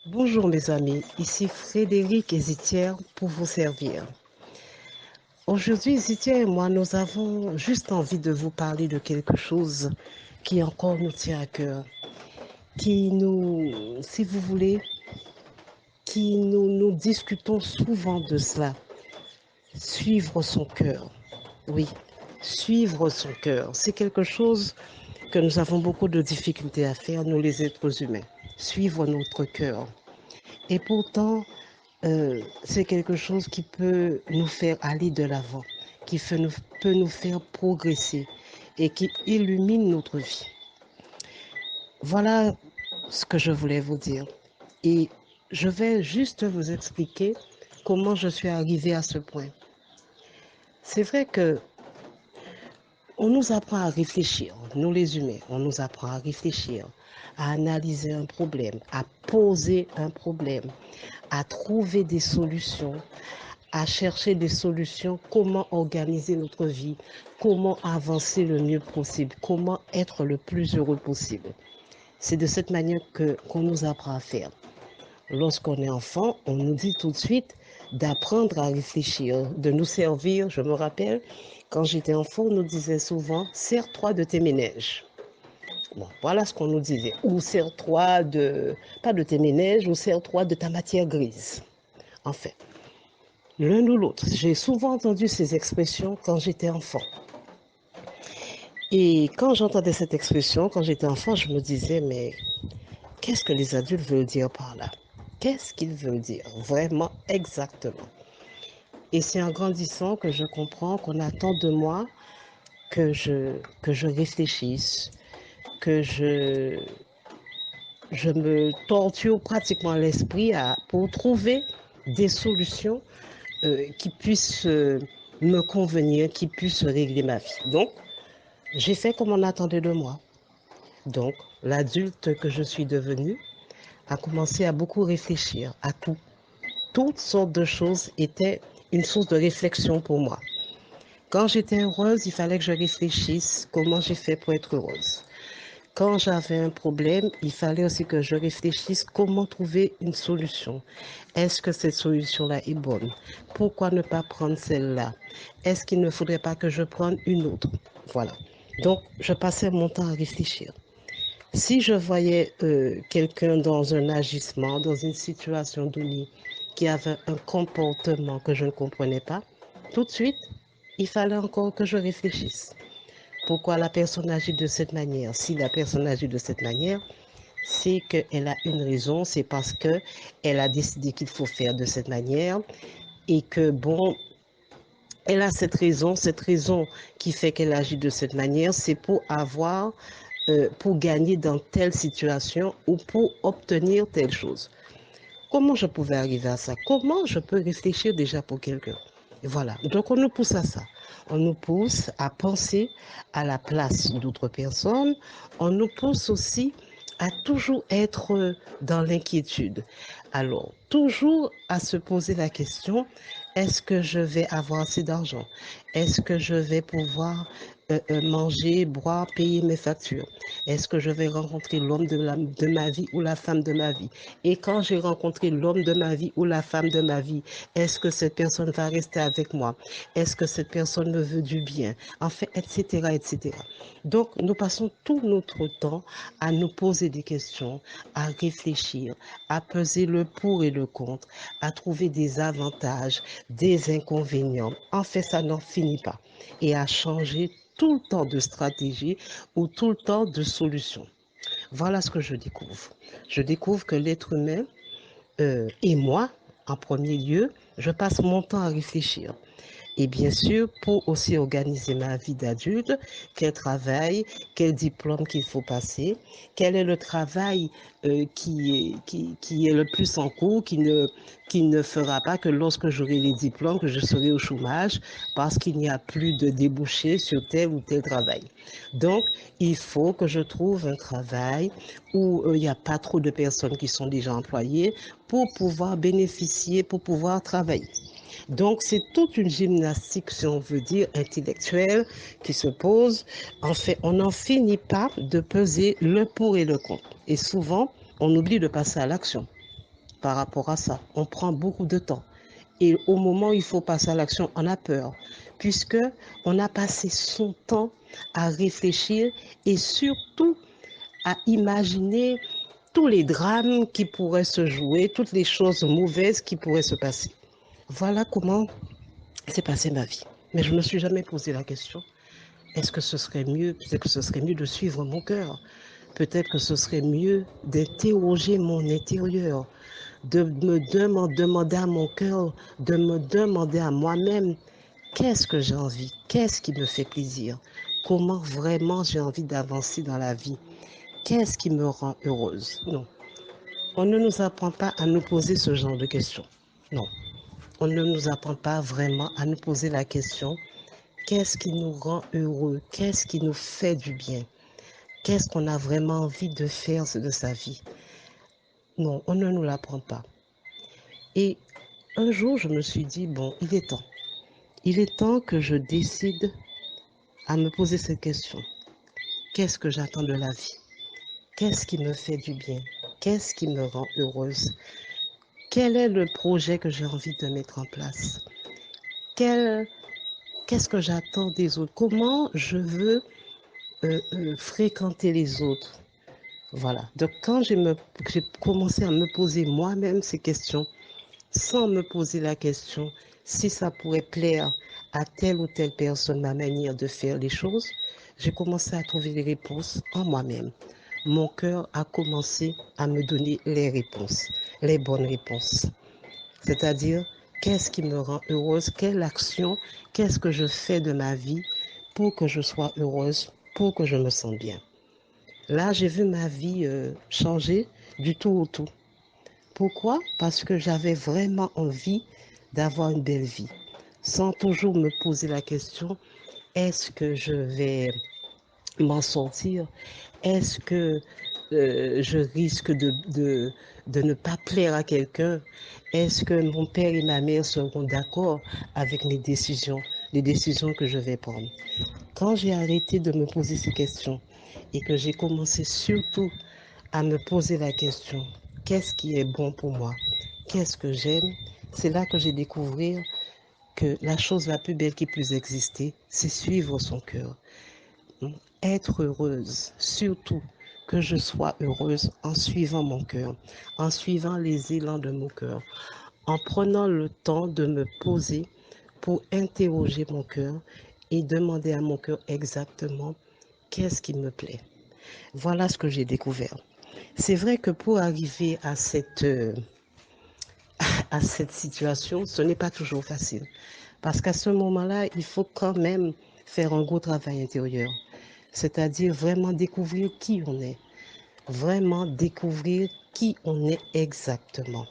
Bonjour mes amis, ici Frédéric Hésitière pour vous servir. Aujourd'hui, Hésitière et moi, nous avons juste envie de vous parler de quelque chose qui encore nous tient à cœur, qui nous, si vous voulez, nous discutons souvent de cela. Suivre son cœur. Oui, suivre son cœur. C'est quelque chose que nous avons beaucoup de difficultés à faire, nous les êtres humains. Suivre notre cœur. Et pourtant, c'est quelque chose qui peut nous faire aller de l'avant, qui peut nous faire progresser et qui illumine notre vie. Voilà ce que je voulais vous dire. Et je vais juste vous expliquer comment je suis arrivée à ce point. C'est vrai que on nous apprend à réfléchir, nous les humains, on nous apprend à réfléchir, à analyser un problème, à poser un problème, à trouver des solutions, à chercher des solutions, comment organiser notre vie, comment avancer le mieux possible, comment être le plus heureux possible. C'est de cette manière qu'on nous apprend à faire. Lorsqu'on est enfant, on nous dit tout de suite d'apprendre à réfléchir, de nous servir. Je me rappelle, quand j'étais enfant, on nous disait souvent, sers-toi de tes ménèges. Bon, voilà ce qu'on nous disait. Ou sers-toi de, pas de tes ménèges, ou sers-toi de ta matière grise. Enfin, l'un ou l'autre. J'ai souvent entendu ces expressions quand j'étais enfant. Et quand j'entendais cette expression, quand j'étais enfant, je me disais, mais qu'est-ce que les adultes veulent dire par là? Qu'est-ce qu'ils veulent dire vraiment exactement? Et c'est en grandissant que je comprends qu'on attend de moi que je réfléchisse, que je me torture pratiquement l'esprit pour trouver des solutions qui puissent me convenir, qui puissent régler ma vie. Donc, j'ai fait comme on attendait de moi. Donc, l'adulte que je suis devenue a commencé à beaucoup réfléchir à tout. Toutes sortes de choses étaient une source de réflexion pour moi. Quand j'étais heureuse, il fallait que je réfléchisse comment j'ai fait pour être heureuse. Quand j'avais un problème, il fallait aussi que je réfléchisse comment trouver une solution. Est-ce que cette solution-là est bonne? Pourquoi ne pas prendre celle-là? Est-ce qu'il ne faudrait pas que je prenne une autre? Voilà. Donc, je passais mon temps à réfléchir. Si je voyais quelqu'un dans un agissement, dans une situation donnée, qui avait un comportement que je ne comprenais pas, tout de suite, il fallait encore que je réfléchisse. Pourquoi la personne agit de cette manière? Si la personne agit de cette manière, c'est qu'elle a une raison, c'est parce qu'elle a décidé qu'il faut faire de cette manière et que, bon, elle a cette raison qui fait qu'elle agit de cette manière, c'est pour gagner dans telle situation ou pour obtenir telle chose. Comment je pouvais arriver à ça? Comment je peux réfléchir déjà pour quelqu'un? Et voilà. Donc on nous pousse à ça. On nous pousse à penser à la place d'autres personnes. On nous pousse aussi à toujours être dans l'inquiétude. Alors, toujours à se poser la question, est-ce que je vais avoir assez d'argent? Est-ce que je vais pouvoir manger, boire, payer mes factures? Est-ce que je vais rencontrer l'homme de ma vie ou la femme de ma vie? Et quand j'ai rencontré l'homme de ma vie ou la femme de ma vie, est-ce que cette personne va rester avec moi? Est-ce que cette personne me veut du bien? Enfin, etc., etc. Donc, nous passons tout notre temps à nous poser des questions, à réfléchir, à peser le pour et le contre, à trouver des avantages, des inconvénients. En fait, ça n'en finit pas. Et à changer tout le temps de stratégie ou tout le temps de solution. Voilà ce que je découvre. Je découvre que l'être humain et moi, en premier lieu, je passe mon temps à réfléchir. Et bien sûr, pour aussi organiser ma vie d'adulte, quel travail, quel diplôme qu'il faut passer, quel est le travail qui est le plus en cours, qui ne fera pas que lorsque j'aurai les diplômes, que je serai au chômage parce qu'il n'y a plus de débouchés sur tel ou tel travail. Donc, il faut que je trouve un travail où il n'y a pas trop de personnes qui sont déjà employées pour pouvoir bénéficier, pour pouvoir travailler. Donc, c'est toute une gymnastique, si on veut dire, intellectuelle qui se pose. En fait, on n'en finit pas de peser le pour et le contre. Et souvent, on oublie de passer à l'action. par rapport à ça. On prend beaucoup de temps. Et au moment où il faut passer à l'action, on a peur, puisque on a passé son temps à réfléchir et surtout à imaginer tous les drames qui pourraient se jouer, toutes les choses mauvaises qui pourraient se passer. Voilà comment s'est passée ma vie. Mais je ne me suis jamais posé la question, est-ce que ce serait mieux, peut-être que ce serait mieux de suivre mon cœur, peut-être que ce serait mieux d'interroger mon intérieur, de me demander à mon cœur, de me demander à moi-même, qu'est-ce que j'ai envie, qu'est-ce qui me fait plaisir, comment vraiment j'ai envie d'avancer dans la vie, qu'est-ce qui me rend heureuse. Non, on ne nous apprend pas à nous poser ce genre de questions. Non, on ne nous apprend pas vraiment à nous poser la question, qu'est-ce qui nous rend heureux, qu'est-ce qui nous fait du bien, qu'est-ce qu'on a vraiment envie de faire de sa vie. Non, on ne nous l'apprend pas. Et un jour, je me suis dit, bon, il est temps. Il est temps que je décide à me poser cette question. Qu'est-ce que j'attends de la vie? Qu'est-ce qui me fait du bien? Qu'est-ce qui me rend heureuse? Quel est le projet que j'ai envie de mettre en place? Qu'est-ce que j'attends des autres? Comment je veux fréquenter les autres? Voilà. Donc, quand j'ai commencé à me poser moi-même ces questions, sans me poser la question si ça pourrait plaire à telle ou telle personne, ma manière de faire les choses, j'ai commencé à trouver les réponses en moi-même. Mon cœur a commencé à me donner les réponses, les bonnes réponses. C'est-à-dire, qu'est-ce qui me rend heureuse, quelle action, qu'est-ce que je fais de ma vie pour que je sois heureuse, pour que je me sente bien. Là, j'ai vu ma vie changer du tout au tout. Pourquoi? Parce que j'avais vraiment envie d'avoir une belle vie, sans toujours me poser la question, est-ce que je vais m'en sortir? Est-ce que je risque de ne pas plaire à quelqu'un? Est-ce que mon père et ma mère seront d'accord avec mes décisions, les décisions que je vais prendre? Quand j'ai arrêté de me poser ces questions et que j'ai commencé surtout à me poser la question, qu'est-ce qui est bon pour moi? Qu'est-ce que j'aime? C'est là que j'ai découvert que la chose la plus belle qui puisse exister, c'est suivre son cœur. Être heureuse, surtout que je sois heureuse en suivant mon cœur, en suivant les élans de mon cœur, en prenant le temps de me poser pour interroger mon cœur et demander à mon cœur exactement qu'est-ce qui me plaît. Voilà ce que j'ai découvert. C'est vrai que pour arriver à cette situation, ce n'est pas toujours facile. Parce qu'à ce moment-là, il faut quand même faire un gros travail intérieur. C'est-à-dire vraiment découvrir qui on est. Vraiment découvrir qui on est exactement.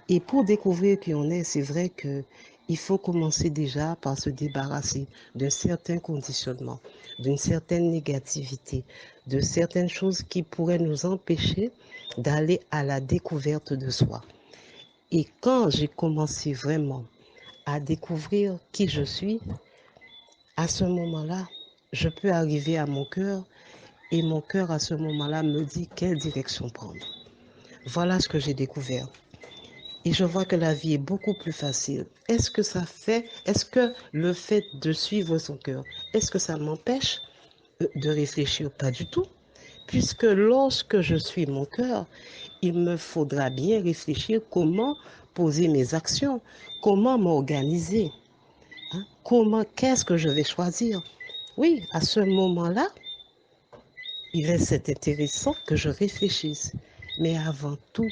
Et pour découvrir qui on est, c'est vrai qu'il faut commencer déjà par se débarrasser d'un certain conditionnement, d'une certaine négativité, de certaines choses qui pourraient nous empêcher d'aller à la découverte de soi. Et quand j'ai commencé vraiment à découvrir qui je suis, à ce moment-là, je peux arriver à mon cœur et mon cœur à ce moment-là me dit quelle direction prendre. Voilà ce que j'ai découvert. Et je vois que la vie est beaucoup plus facile. Est-ce que le fait de suivre son cœur, est-ce que ça m'empêche de réfléchir? Pas du tout. Puisque lorsque je suis mon cœur, il me faudra bien réfléchir comment poser mes actions, comment m'organiser, hein, qu'est-ce que je vais choisir. Oui, à ce moment-là, c'est intéressant que je réfléchisse. Mais avant tout,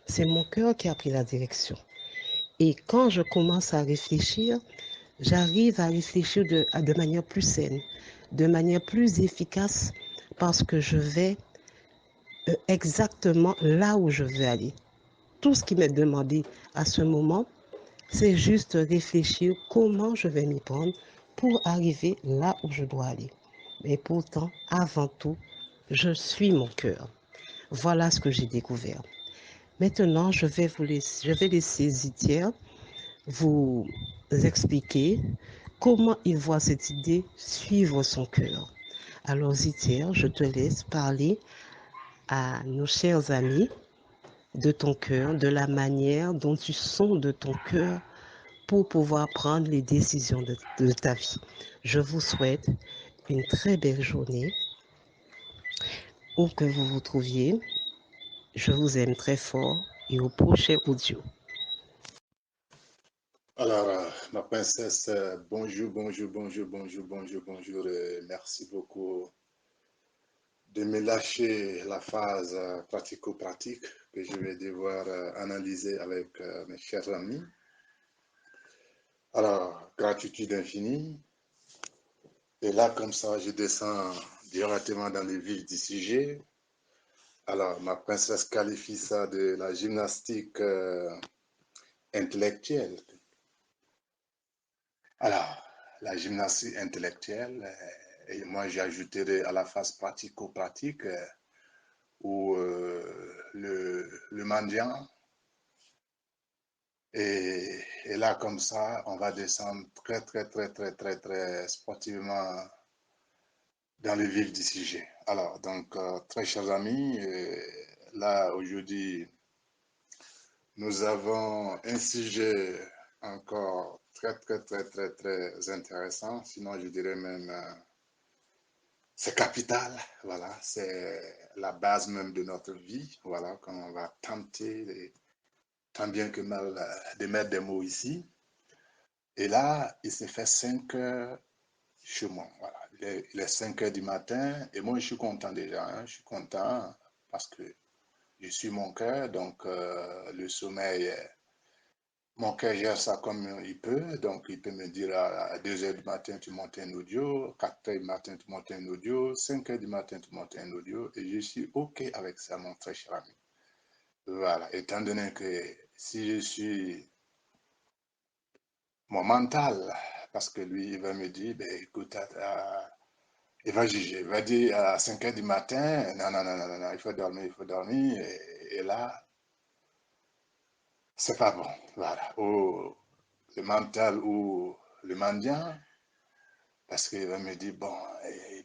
c'est mon cœur qui a pris la direction. Et quand je commence à réfléchir, j'arrive à réfléchir de manière plus saine, de manière plus efficace, parce que je vais exactement là où je veux aller. Tout ce qui m'est demandé à ce moment, c'est juste réfléchir comment je vais m'y prendre pour arriver là où je dois aller. Mais pourtant, avant tout, je suis mon cœur. Voilà ce que j'ai découvert. Maintenant, je vais laisser Zitière vous expliquer comment il voit cette idée suivre son cœur. Alors Zitière, je te laisse parler à nos chers amis de ton cœur, de la manière dont tu sens de ton cœur pour pouvoir prendre les décisions de ta vie. Je vous souhaite une très belle journée, où que vous vous trouviez. Je vous aime très fort et au prochain audio. Alors, ma princesse, bonjour, bonjour, bonjour, bonjour, bonjour, bonjour. Merci beaucoup de me lâcher la phase pratico-pratique que je vais devoir analyser avec mes chers amis. Alors, gratitude infinie. Et là, comme ça, je descends directement dans le vif du sujet. Alors, ma princesse qualifie ça de la gymnastique intellectuelle. Alors, la gymnastique intellectuelle, et moi j'ajouterai à la phase pratico-pratique où le mendiant, et là comme ça, on va descendre très, très, très, très, très, très sportivement dans le vif du sujet. Alors, donc, très chers amis, là aujourd'hui, nous avons un sujet encore très, très, très, très, très intéressant, sinon je dirais même c'est capital, voilà, c'est la base même de notre vie, voilà, quand on va tenter, tant bien que mal, de mettre des mots ici. Et là, il s'est fait 5 heures chez moi, voilà. Il est 5 heures du matin et moi, je suis content déjà, hein, je suis content parce que je suis mon cœur, donc le sommeil, mon cœur gère ça comme il peut, donc il peut me dire à 2 heures du matin, tu montes un audio, 4 heures du matin, tu montes un audio, 5 heures du matin, tu montes un audio, et je suis OK avec ça, mon très cher ami. Voilà, étant donné que si je suis mon mental, parce que lui, il va me dire, ben, écoute, il va juger, il va dire à 5 heures du matin, non, non, non, non, non, il faut dormir, et là, c'est pas bon, voilà. Ou le mental ou le mendiant, parce qu'il va me dire, bon,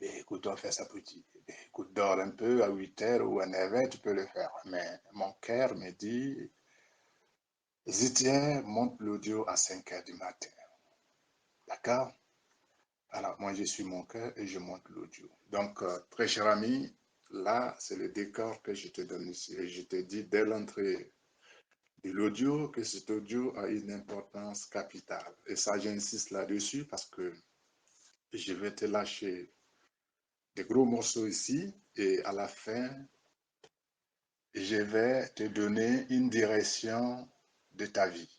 écoute, on fait ça petit. Écoute, dors un peu à 8 heures ou à 9 heures, tu peux le faire. Mais mon cœur me dit, Zitier, monte l'audio à 5 heures du matin. D'accord? Alors, moi, je suis mon cœur et je monte l'audio. Donc, très cher ami, là, c'est le décor que je te donne ici. Et je te dis dès l'entrée de l'audio que cet audio a une importance capitale. Et ça, j'insiste là-dessus parce que je vais te lâcher des gros morceaux ici et à la fin, je vais te donner une direction de ta vie,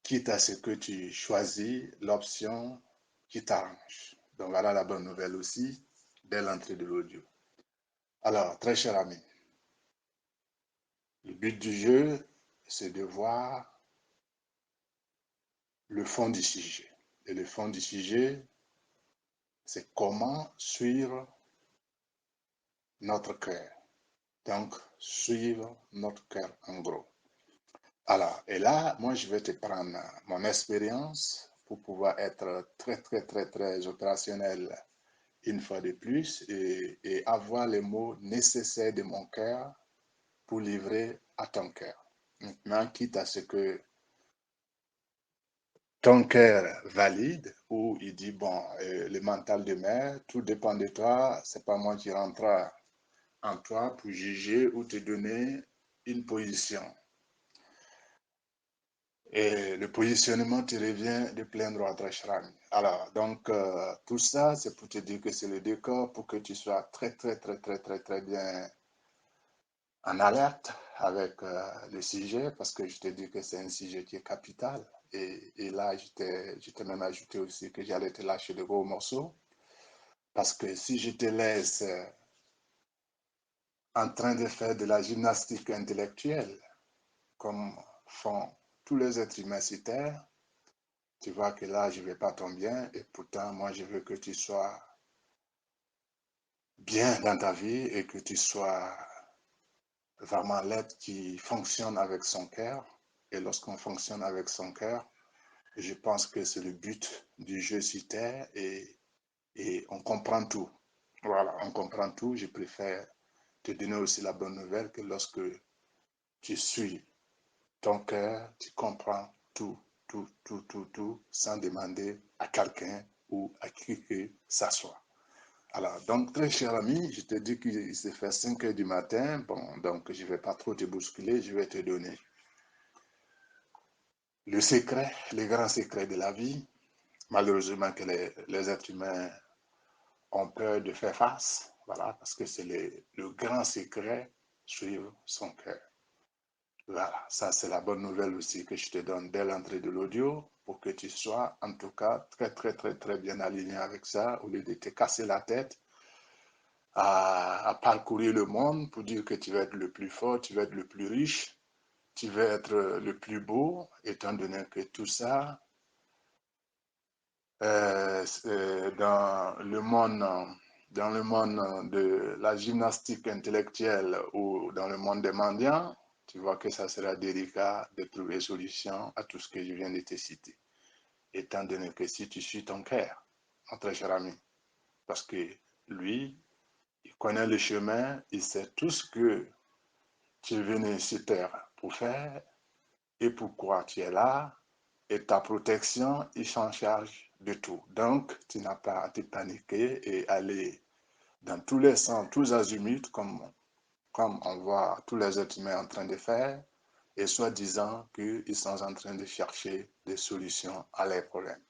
quitte à ce que tu choisis l'option qui t'arrange. Donc voilà la bonne nouvelle aussi dès l'entrée de l'audio. Alors, très cher ami, le but du jeu, c'est de voir le fond du sujet. Et le fond du sujet, c'est comment suivre notre cœur. Donc, suivre notre cœur en gros. Alors, et là, moi, je vais te prendre mon expérience pour pouvoir être très, très, très, très opérationnel une fois de plus et avoir les mots nécessaires de mon cœur pour livrer à ton cœur. Maintenant, quitte à ce que ton cœur valide ou il dit, bon, le mental de mer, tout dépend de toi, c'est pas moi qui rentre en toi pour juger ou te donner une position. Et le positionnement te revient de plein droit, très cher ami. Alors, donc, tout ça, c'est pour te dire que c'est le décor pour que tu sois très, très, très, très, très, très bien en alerte avec le sujet, parce que je te dis que c'est un sujet qui est capital. Et là, je t'ai même ajouté aussi que j'allais te lâcher de gros morceaux, parce que si je te laisse en train de faire de la gymnastique intellectuelle, comme font tous les êtres humains sur Terre, tu vois que là, je ne vais pas ton bien et pourtant, moi, je veux que tu sois bien dans ta vie et que tu sois vraiment l'être qui fonctionne avec son cœur. Et lorsqu'on fonctionne avec son cœur, je pense que c'est le but du jeu sur Terre et on comprend tout. Voilà, on comprend tout. Je préfère te donner aussi la bonne nouvelle que lorsque tu suis ton cœur, tu comprends tout, tout, sans demander à quelqu'un ou à qui que ça soit. Alors, donc, très cher ami, je te dis qu'il s'est fait 5 heures du matin. Bon, donc, je ne vais pas trop te bousculer, je vais te donner le secret, les grands secrets de la vie. Malheureusement que les êtres humains ont peur de faire face, voilà, parce que c'est le grand secret, suivre son cœur. Voilà, ça c'est la bonne nouvelle aussi que je te donne dès l'entrée de l'audio pour que tu sois en tout cas très bien aligné avec ça au lieu de te casser la tête à parcourir le monde pour dire que tu vas être le plus fort, tu vas être le plus riche, tu vas être le plus beau, étant donné que tout ça, dans le monde de la gymnastique intellectuelle ou dans le monde des mendiants, tu vois que ça sera délicat de trouver solution à tout ce que je viens de te citer. Étant donné que si tu suis ton cœur, mon très cher ami, parce que lui, il connaît le chemin, il sait tout ce que tu es venu sur terre pour faire et pourquoi tu es là, et ta protection, il s'en charge de tout. Donc, tu n'as pas à te paniquer et aller dans tous les sens, tous azimuts, comme on voit tous les êtres humains en train de faire, et soi-disant qu'ils sont en train de chercher des solutions à leurs problèmes.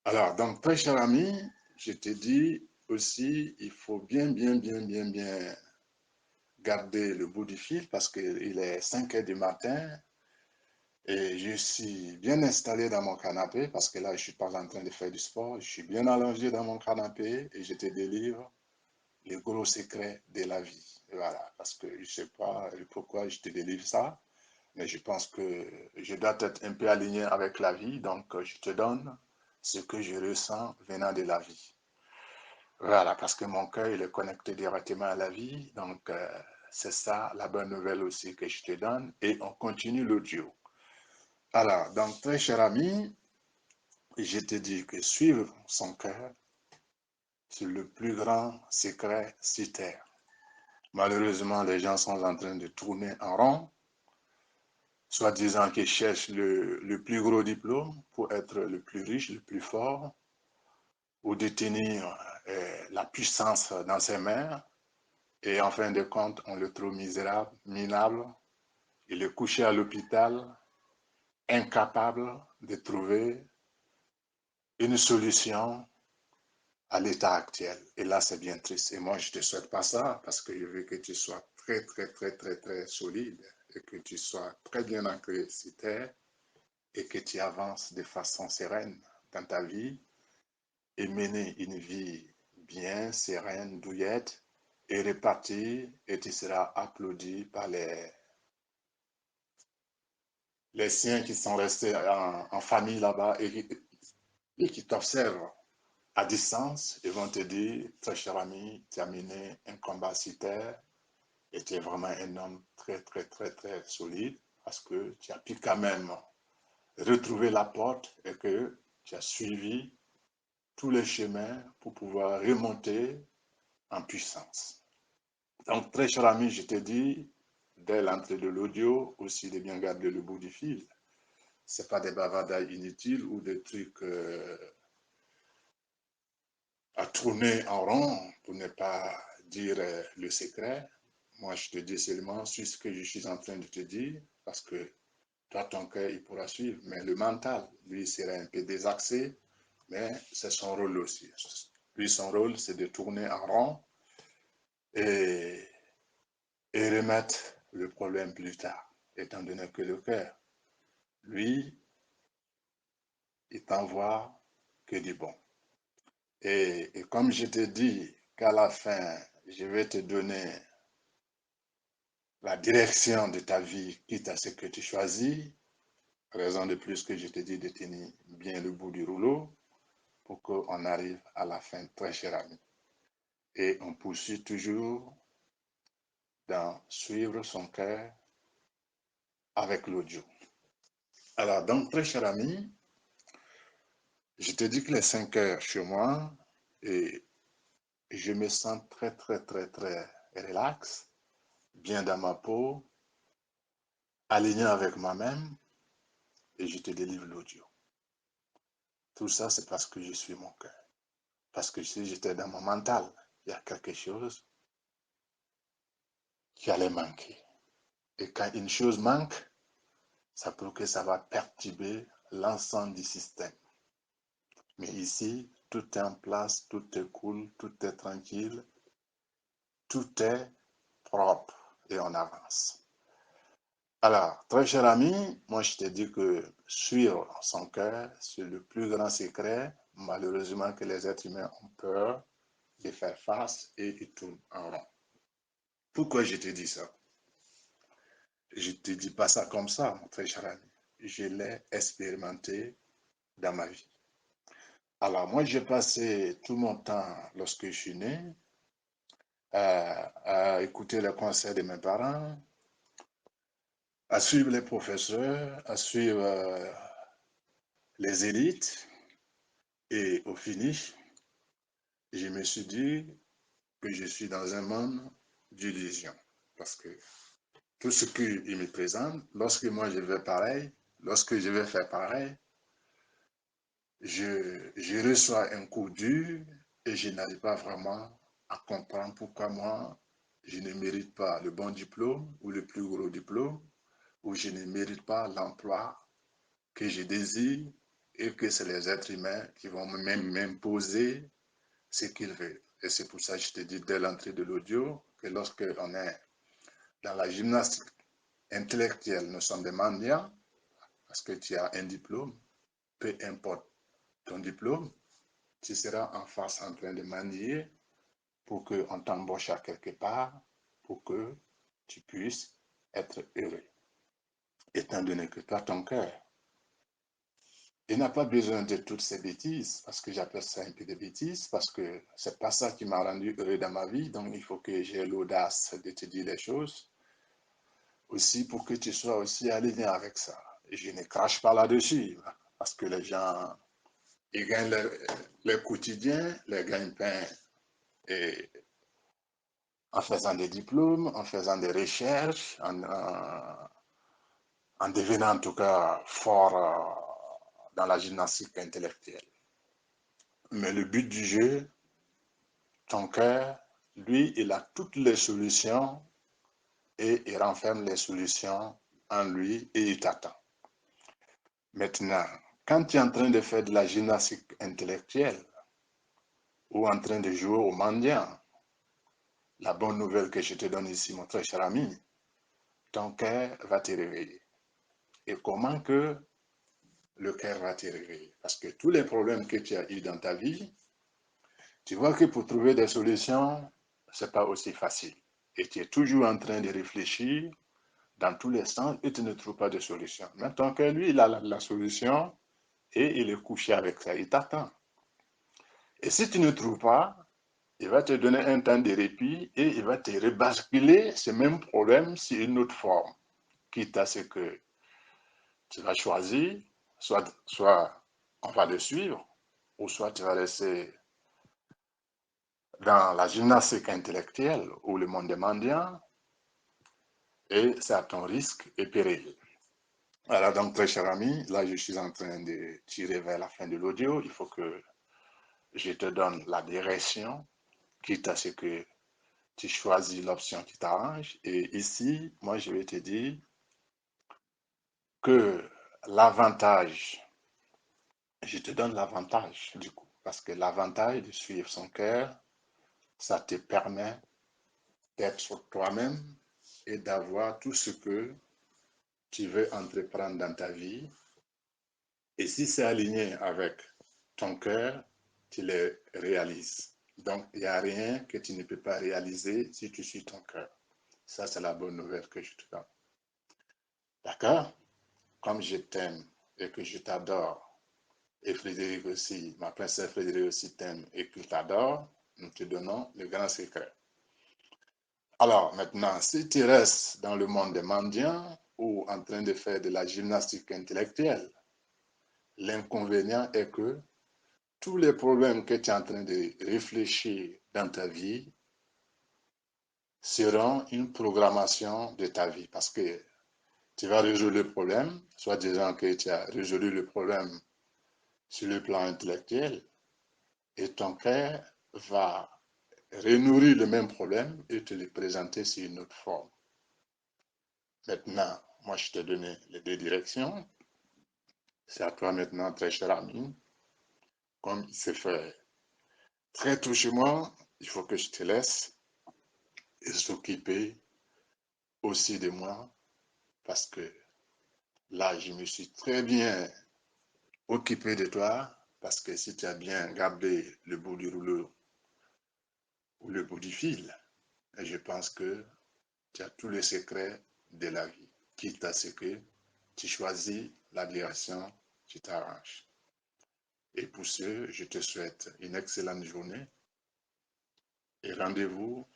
Alors, donc, très cher ami, je te dis aussi, il faut bien garder le bout du fil parce qu'il est 5 heures du matin et je suis bien installé dans mon canapé parce que là, je ne suis pas en train de faire du sport. Je suis bien allongé dans mon canapé et je te délivre les gros secrets de la vie. Voilà, parce que je ne sais pas pourquoi je te délivre ça, mais je pense que je dois être un peu aligné avec la vie, donc je te donne ce que je ressens venant de la vie. Voilà, parce que mon cœur, il est connecté directement à la vie, donc c'est ça la bonne nouvelle aussi que je te donne, et on continue l'audio. Alors, donc très cher ami, je te dis que suivre son cœur, c'est le plus grand secret sur terre. Malheureusement, les gens sont en train de tourner en rond, soi-disant qu'ils cherchent le plus gros diplôme pour être le plus riche, le plus fort, ou détenir la puissance dans ses mains. Et en fin de compte, on le trouve misérable, minable. Il est couché à l'hôpital, incapable de trouver une solution à l'état actuel. Et là, c'est bien triste. Et moi, je ne te souhaite pas ça parce que je veux que tu sois très solide et que tu sois très bien ancré sur terre et que tu avances de façon sereine dans ta vie et mener une vie bien sereine, douillette et répartie et tu seras applaudi par les siens qui sont restés en famille là-bas et qui t'observent à distance, ils vont te dire, très cher ami, tu as mené un combat sur terre et tu es vraiment un homme très solide parce que tu as pu quand même retrouver la porte et que tu as suivi tous les chemins pour pouvoir remonter en puissance. Donc, très cher ami, je te dis, dès l'entrée de l'audio, aussi de bien garder le bout du fil. Ce n'est pas des bavardages inutiles ou des trucs à tourner en rond pour ne pas dire le secret. Moi, je te dis seulement sur ce que je suis en train de te dire, parce que toi, ton cœur, il pourra suivre, mais le mental, lui, serait un peu désaxé, mais c'est son rôle aussi. Lui, son rôle, c'est de tourner en rond et, et remettre le problème plus tard, étant donné que le cœur, lui, il t'envoie que du bon. Et comme je te dis qu'à la fin, je vais te donner la direction de ta vie, quitte à ce que tu choisis, raison de plus que je te dis de tenir bien le bout du rouleau pour qu'on arrive à la fin, très cher ami. Et on poursuit toujours dans suivre son cœur avec l'audio. Alors, donc, très cher ami, je te dis que les 5 heures chez moi et je me sens très relax, bien dans ma peau aligné avec moi-même et je te délivre l'audio. Tout ça, c'est parce que je suis mon cœur. Parce que si j'étais dans mon mental, il y a quelque chose qui allait manquer. Et quand une chose manque, ça prouve que ça va perturber l'ensemble du système. Mais ici, tout est en place, tout est cool, tout est tranquille, tout est propre et on avance. Alors, très cher ami, moi je te dis que suivre son cœur, c'est le plus grand secret, malheureusement que les êtres humains ont peur de faire face et ils tournent en rond. Pourquoi je te dis ça? Je ne te dis pas ça comme ça, mon très cher ami. Je l'ai expérimenté dans ma vie. Alors, moi, j'ai passé tout mon temps, lorsque je suis né, à écouter les conseils de mes parents, à suivre les professeurs, à suivre les élites. Et au finish, je me suis dit que je suis dans un monde d'illusions. Parce que tout ce qu'il me présente, lorsque moi je vais pareil, lorsque je vais faire pareil, je reçois un coup dur et je n'arrive pas vraiment à comprendre pourquoi moi, je ne mérite pas le bon diplôme ou le plus gros diplôme, ou je ne mérite pas l'emploi que je désire et que c'est les êtres humains qui vont même m'imposer ce qu'ils veulent. Et c'est pour ça que je te dis dès l'entrée de l'audio que lorsque on est dans la gymnastique intellectuelle, nous sommes des mendiants parce que tu as un diplôme, peu importe ton diplôme, tu seras en face en train de mendier pour qu'on t'embauche à quelque part, pour que tu puisses être heureux. Étant donné que toi, ton cœur, il n'a pas besoin de toutes ces bêtises, parce que j'appelle ça un peu de bêtises, parce que c'est pas ça qui m'a rendu heureux dans ma vie, donc il faut que j'ai l'audace de te dire les choses, aussi pour que tu sois aussi aligné avec ça. Et je ne crache pas là-dessus, parce que les gens, ils gagnent leur quotidien, leur gagne-pain, et en faisant des diplômes, en faisant des recherches, en devenant en tout cas fort dans la gymnastique intellectuelle. Mais le but du jeu, ton cœur, lui, il a toutes les solutions et il renferme les solutions en lui et il t'attend. Maintenant, quand tu es en train de faire de la gymnastique intellectuelle ou en train de jouer au mendiant, la bonne nouvelle que je te donne ici, mon très cher ami, ton cœur va te réveiller. Et comment que le cœur va te réveiller? Parce que tous les problèmes que tu as eus dans ta vie, tu vois que pour trouver des solutions, ce n'est pas aussi facile. Et tu es toujours en train de réfléchir dans tous les sens et tu ne trouves pas de solution. Mais ton cœur, lui, il a la solution et il est couché avec ça, il t'attend. Et si tu ne trouves pas, il va te donner un temps de répit et il va te rebasculer ce même problème sur une autre forme, quitte à ce que tu vas choisir, soit on va le suivre, ou soit tu vas rester dans la gymnastique intellectuelle ou le monde des mendiants, et c'est à ton risque et péril. Voilà, donc très cher ami, là je suis en train de tirer vers la fin de l'audio. Il faut que je te donne la direction, quitte à ce que tu choisis l'option qui t'arrange. Et ici, moi je vais te dire que l'avantage, je te donne l'avantage du coup, parce que l'avantage de suivre son cœur, ça te permet d'être toi-même et d'avoir tout ce que tu veux entreprendre dans ta vie. Et si c'est aligné avec ton cœur, tu les réalises. Donc, il n'y a rien que tu ne peux pas réaliser si tu suis ton cœur. Ça, c'est la bonne nouvelle que je te donne. D'accord? Comme je t'aime et que je t'adore, et Frédéric aussi, ma princesse Frédéric aussi t'aime et qu'il t'adore, nous te donnons le grand secret. Alors, maintenant, si tu restes dans le monde des mendiants ou en train de faire de la gymnastique intellectuelle, l'inconvénient est que tous les problèmes que tu es en train de réfléchir dans ta vie seront une programmation de ta vie parce que tu vas résoudre le problème, soit disant que tu as résolu le problème sur le plan intellectuel, et ton frère va renourrir le même problème et te le présenter sous une autre forme. Maintenant, moi, je t'ai donné les deux directions. C'est à toi maintenant, très cher ami. Comme il s'est fait très tôt chez moi, il faut que je te laisse et s'occuper aussi de moi parce que là, je me suis très bien occupé de toi parce que si tu as bien gardé le bout du rouleau ou le bout du fil, je pense que tu as tous les secrets de la vie, quitte à ce que tu choisis la direction qui t'arrange. Et pour ce, je te souhaite une excellente journée et rendez-vous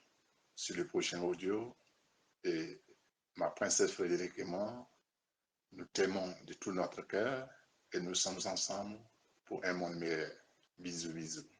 sur le prochain audio. Et ma princesse Frédérique et moi, nous t'aimons de tout notre cœur et nous sommes ensemble pour un monde meilleur. Bisous, bisous.